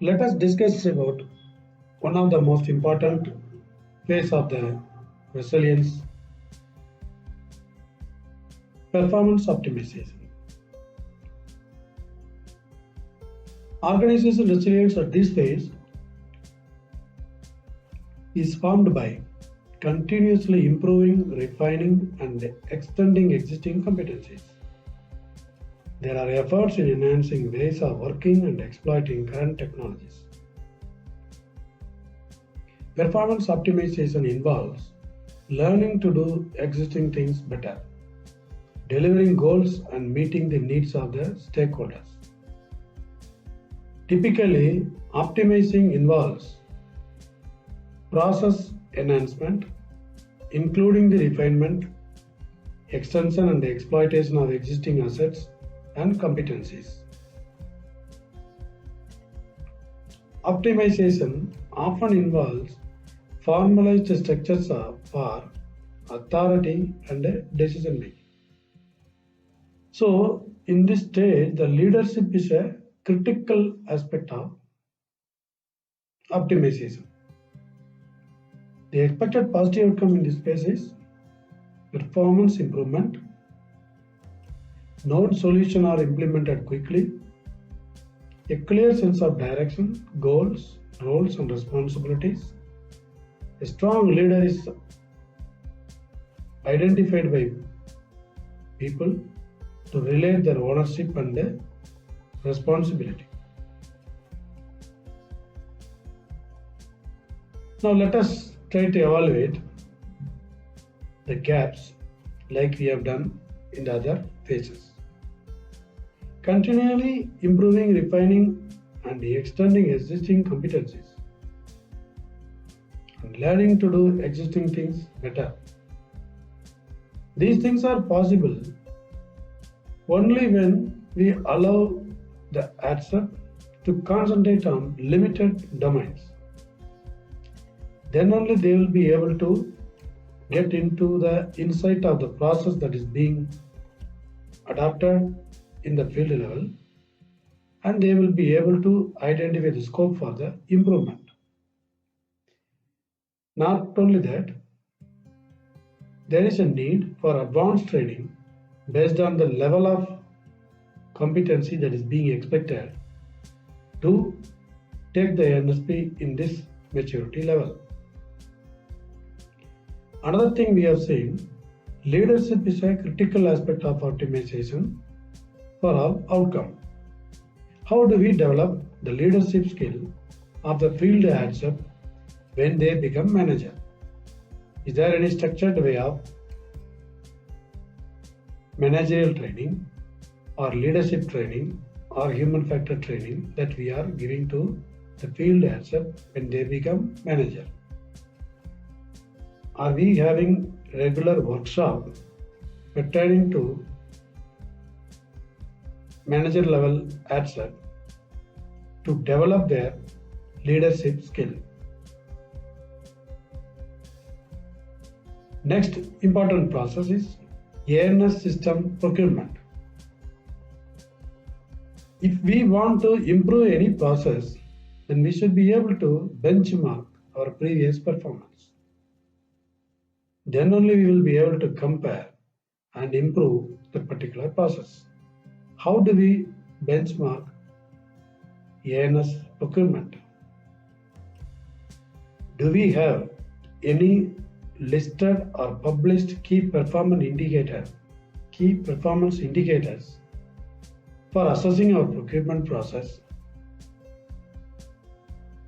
Let us discuss about one of the most important phase of the resilience, performance optimization. Organization resilience at this phase is formed by continuously improving, refining, and extending existing competencies. There are efforts in enhancing ways of working and exploiting current technologies. Performance optimization involves learning to do existing things better, delivering goals and meeting the needs of the stakeholders. Typically, optimizing involves process enhancement, including the refinement, extension, and the exploitation of existing assets and competencies. Optimization often involves formalized structures for authority and decision making. So, in this stage, the leadership is a critical aspect of optimization. The expected positive outcome in this phase is performance improvement. Known solutions are implemented quickly. A clear sense of direction, goals, roles, and responsibilities. A strong leader is identified by people to relate their ownership and responsibility. Now let us try to evaluate the gaps like we have done in the other phases. Continually improving, refining, and extending existing competencies, and learning to do existing things better. These things are possible only when we allow the ADSEP to concentrate on limited domains. Then only they will be able to get into the insight of the process that is being adopted in the field level, and they will be able to identify the scope for the improvement. Not only that, there is a need for advanced training based on the level of competency that is being expected to take the NSP in this maturity level. Another thing we have seen, leadership is a critical aspect of optimization for our outcome. How do we develop the leadership skill of the field ADSEP when they become manager? Is there any structured way of managerial training or leadership training or human factor training that we are giving to the field ADSEP when they become manager? Are we having regular workshop pertaining to manager level ADSEP to develop their leadership skill? Next important process is ANS system procurement. If we want to improve any process, then we should be able to benchmark our previous performance. Then only we will be able to compare and improve the particular process. How do we benchmark ANS procurement? Do we have any listed or published key performance indicators for assessing our procurement process,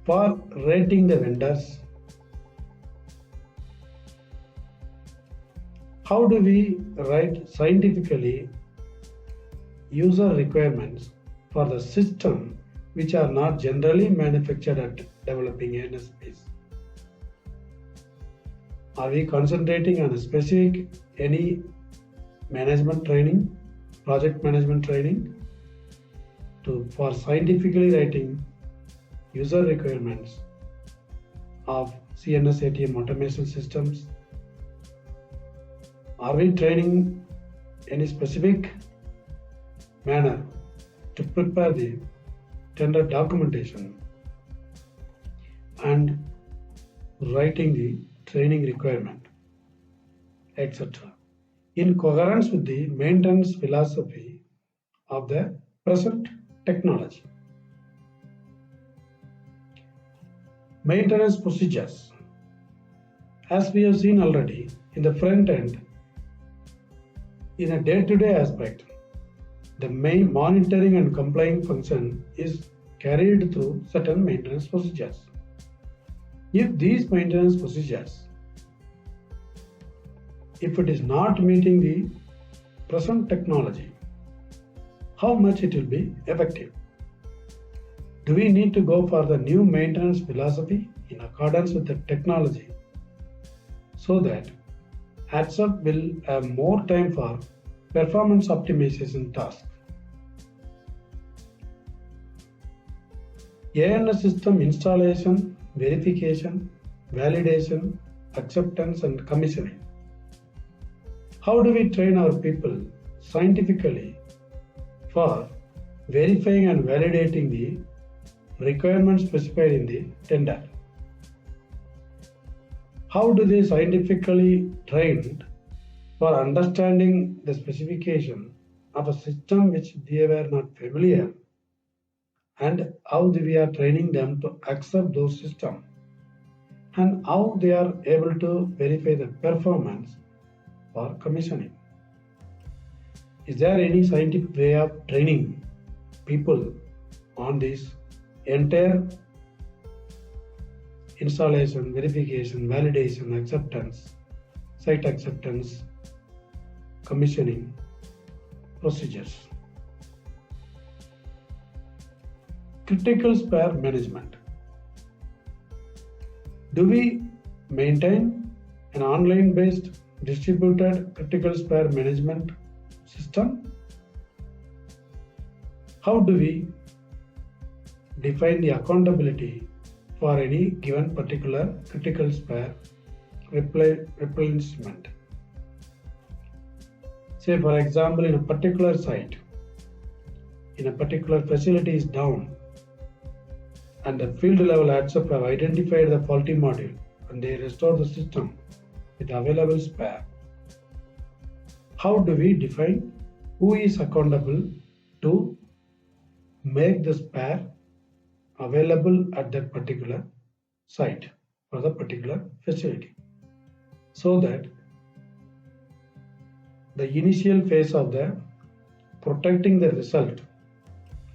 for rating the vendors? How do we write scientifically user requirements for the system which are not generally manufactured at developing NSPs? Are we concentrating on a specific any management training, project management training for scientifically writing user requirements of CNS ATM automation systems? Are we training any specific manner to prepare the tender documentation and writing the training requirement, etc., in coherence with the maintenance philosophy of the present technology. Maintenance procedures. As we have seen already, in the front end, in a day-to-day aspect, the main monitoring and complying function is carried through certain maintenance procedures. If these maintenance procedures, if it is not meeting the present technology, how much it will be effective? Do we need to go for the new maintenance philosophy in accordance with the technology so that HATSUP will have more time for performance optimization tasks? ANS system installation, verification, validation, acceptance and commissioning. How do we train our people scientifically for verifying and validating the requirements specified in the tender? How do they scientifically trained for understanding the specification of a system which they were not familiar, and how we are training them to accept those systems, and how they are able to verify the performance for commissioning? Is there any scientific way of training people on this entire installation, verification, validation, acceptance, site acceptance, commissioning procedures? Critical spare management. Do we maintain an online-based distributed critical spare management system? How do we define the accountability for any given particular critical spare replenishment? Say for example, in a particular site, in a particular facility is down, and the field level HATSUP have identified the faulty module and they restore the system with available spare. How do we define who is accountable to make the spare available at that particular site for the particular facility, so that the initial phase of the protecting the result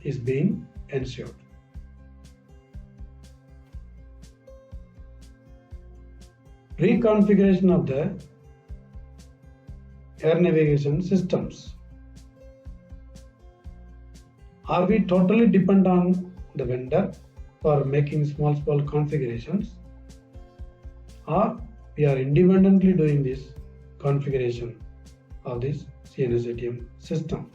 is being ensured? Reconfiguration of the air navigation systems. Are we totally dependent on the vendor for making small configurations, or we are independently doing this configuration of this CNS-ATM system?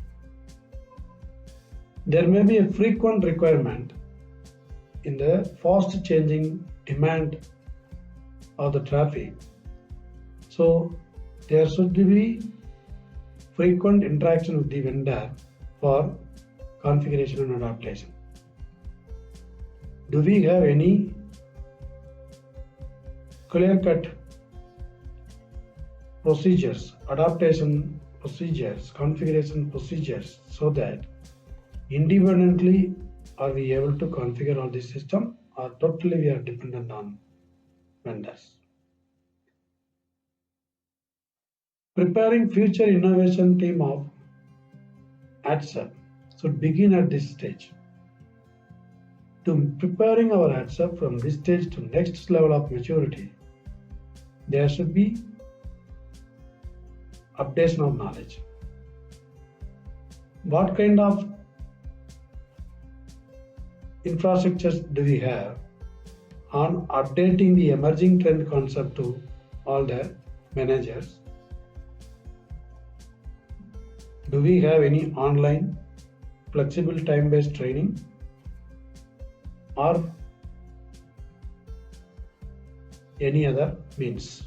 There may be a frequent requirement in the fast changing demand of the traffic, so there should be frequent interaction with the vendor for configuration and adaptation. Do we have any clear-cut procedures, adaptation procedures, configuration procedures, so that independently are we able to configure all this system, or totally we are dependent on vendors? Preparing future innovation team of HATSUP should begin at this stage. To preparing our HATSUP from this stage to next level of maturity, there should be updation of knowledge. What kind of infrastructures do we have on updating the emerging trend concept to all the managers? Do we have any online flexible time-based training, or any other means?